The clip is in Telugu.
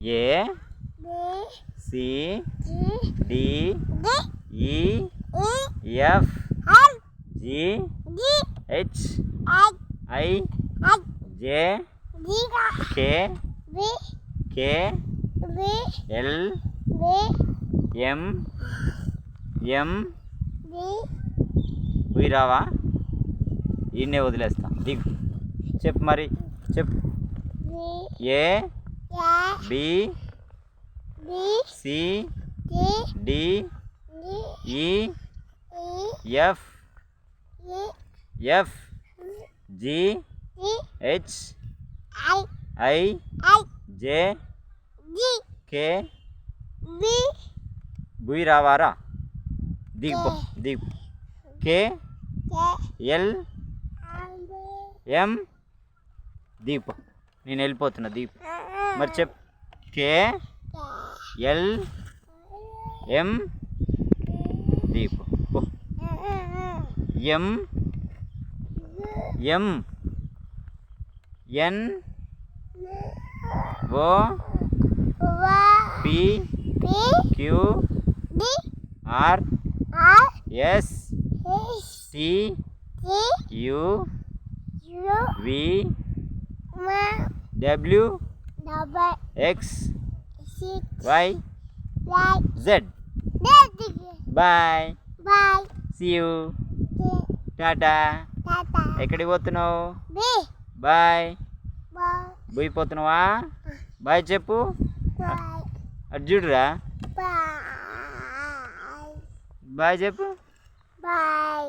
A C D E F G H I J K L M రావా ఈయన్నే వదిలేస్తా దిగు చెప్పు మరి చెప్పు A B C D E F G H I J K రావారా దిగు దిగు కే ఎల్ ఎం దీపు నేను వెళ్ళిపోతున్నా దీపు మరి చెప్పు K L M Deepu M N O P Q R S T U V W X Y Z bye see you tata ఎక్కడికి పోతున్నావు బాయ్ పోయిపోతున్నావా బాయ్ చెప్పు అర్జుడురా బాయ్ చెప్పు బాయ్.